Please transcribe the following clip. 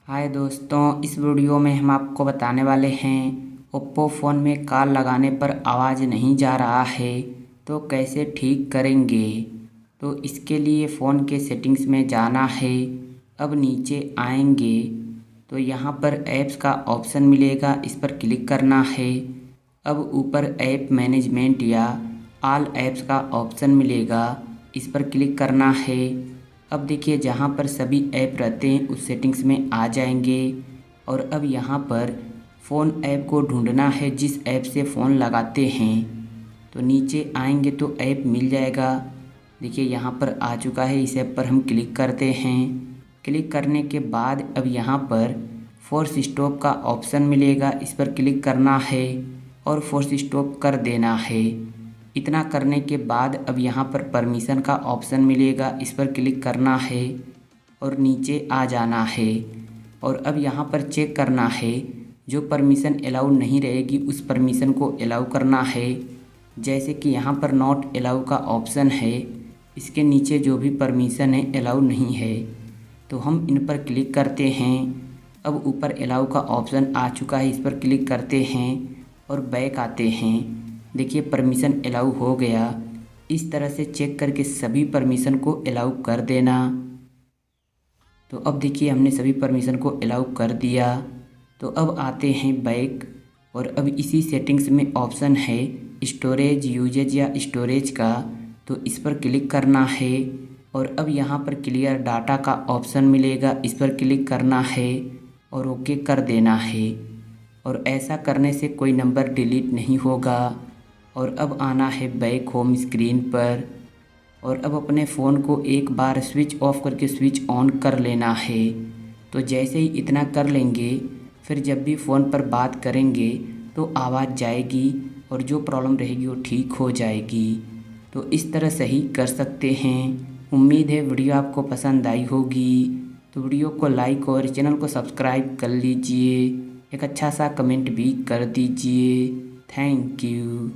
हाय दोस्तों, इस वीडियो में हम आपको बताने वाले हैं ओप्पो फ़ोन में कॉल लगाने पर आवाज़ नहीं जा रहा है तो कैसे ठीक करेंगे। तो इसके लिए फ़ोन के सेटिंग्स में जाना है। अब नीचे आएंगे तो यहाँ पर ऐप्स का ऑप्शन मिलेगा, इस पर क्लिक करना है। अब ऊपर ऐप मैनेजमेंट या ऑल ऐप्स का ऑप्शन मिलेगा, इस पर क्लिक करना है। अब देखिए जहाँ पर सभी ऐप रहते हैं उस सेटिंग्स में आ जाएंगे और अब यहाँ पर फ़ोन ऐप को ढूंढना है जिस ऐप से फ़ोन लगाते हैं। तो नीचे आएंगे तो ऐप मिल जाएगा। देखिए यहाँ पर आ चुका है, इस ऐप पर हम क्लिक करते हैं। क्लिक करने के बाद अब यहाँ पर फोर्स स्टॉप का ऑप्शन मिलेगा, इस पर क्लिक करना है और फोर्स स्टॉप कर देना है। इतना करने के बाद अब यहाँ पर परमिशन का ऑप्शन मिलेगा, इस पर क्लिक करना है और नीचे आ जाना है। और अब यहाँ पर चेक करना है, जो परमिशन अलाउ नहीं रहेगी उस परमिशन को अलाउ करना है। जैसे कि यहाँ पर नॉट अलाउ का ऑप्शन है, इसके नीचे जो भी परमिशन है अलाउ नहीं है तो हम इन पर क्लिक करते हैं। अब ऊपर अलाउ का ऑप्शन आ चुका है, इस पर क्लिक करते हैं और बैक आते हैं। देखिए परमिशन अलाउ हो गया। इस तरह से चेक करके सभी परमिशन को अलाउ कर देना। तो अब देखिए हमने सभी परमिशन को अलाउ कर दिया। तो अब आते हैं बैक और अब इसी सेटिंग्स में ऑप्शन है स्टोरेज यूजेज या स्टोरेज का, तो इस पर क्लिक करना है और अब यहाँ पर क्लियर डाटा का ऑप्शन मिलेगा, इस पर क्लिक करना है और ओके कर देना है। और ऐसा करने से कोई नंबर डिलीट नहीं होगा। और अब आना है बैक होम स्क्रीन पर और अब अपने फ़ोन को एक बार स्विच ऑफ करके स्विच ऑन कर लेना है। तो जैसे ही इतना कर लेंगे फिर जब भी फ़ोन पर बात करेंगे तो आवाज़ जाएगी और जो प्रॉब्लम रहेगी वो ठीक हो जाएगी। तो इस तरह सही कर सकते हैं। उम्मीद है वीडियो आपको पसंद आई होगी। तो वीडियो को लाइक और चैनल को सब्सक्राइब कर लीजिए। एक अच्छा सा कमेंट भी कर दीजिए। Thank you.